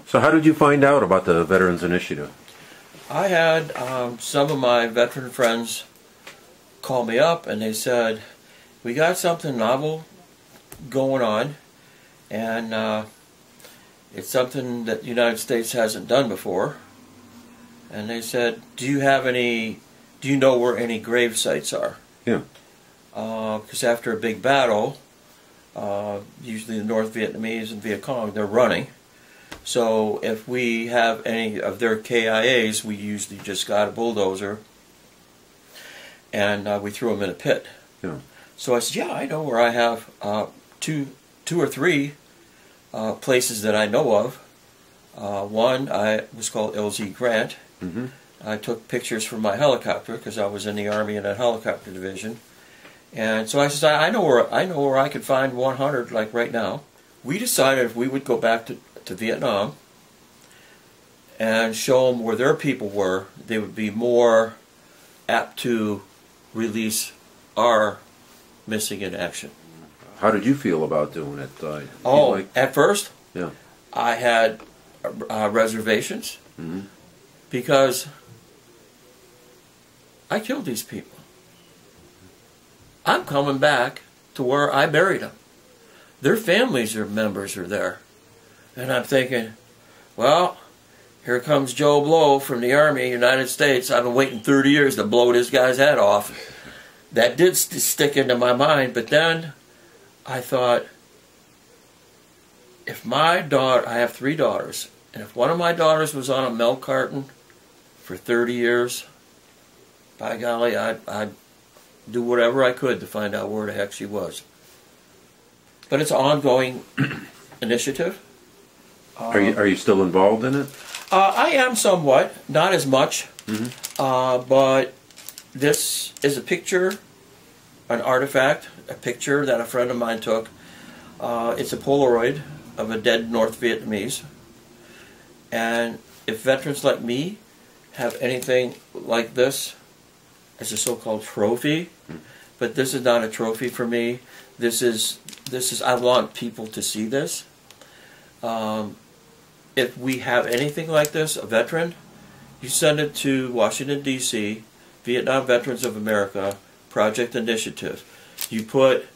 So how did you find out about the Veterans Initiative? I had some of my veteran friends call me up and they said, we got something novel going on, and it's something that the United States hasn't done before. And they said, do you know where any grave sites are? Yeah. Because after a big battle, usually the North Vietnamese and Viet Cong, they're running. So if we have any of their KIAs, we usually just got a bulldozer and we threw them in a pit. Yeah. So I said, yeah, I know where I have two or three places that I know of. One was called LZ Grant. Mm-hmm. I took pictures from my helicopter because I was in the Army in a helicopter division. And so I said, I know where I could find 100 like right now. We decided if we would go back to Vietnam and show them where their people were, they would be more apt to release our missing in action. How did you feel about doing it? At first, yeah, I had reservations mm-hmm. because I killed these people. I'm coming back to where I buried them. Their families or members are there. And I'm thinking, well, here comes Joe Blow from the Army, United States. I've been waiting 30 years to blow this guy's head off. That did stick into my mind, but then I thought, if my daughter, I have 3 daughters, and if one of my daughters was on a milk carton for 30 years, by golly, I'd do whatever I could to find out where the heck she was. But it's an ongoing initiative. Are you still involved in it? I am somewhat, not as much, Mm-hmm. but this is a picture, an artifact, a picture that a friend of mine took. It's a Polaroid of a dead North Vietnamese. And if veterans like me have anything like this as a so-called trophy, but this is not a trophy for me. This is I want people to see this. If we have anything like this, a veteran, you send it to Washington, D.C., Vietnam Veterans of America Project Initiative. You put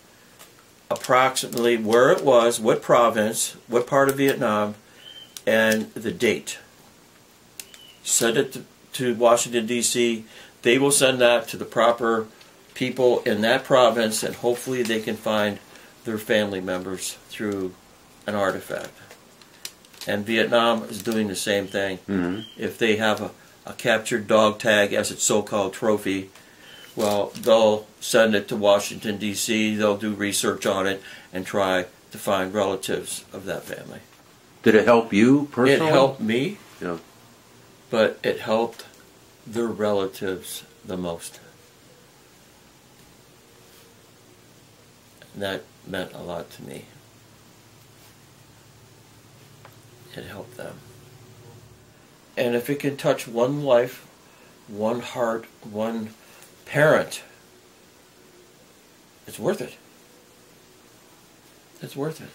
approximately where it was, what province, what part of Vietnam, and the date. Send it to Washington, D.C. They will send that to the proper people in that province, and hopefully they can find their family members through an artifact. And Vietnam is doing the same thing. Mm-hmm. If they have a captured dog tag as its so-called trophy, well, they'll send it to Washington, D.C., they'll do research on it and try to find relatives of that family. Did it help you personally? It helped me, Yeah. but it helped their relatives the most. And that meant a lot to me. It helped them. And if it can touch one life, one heart, one parent, it's worth it. It's worth it.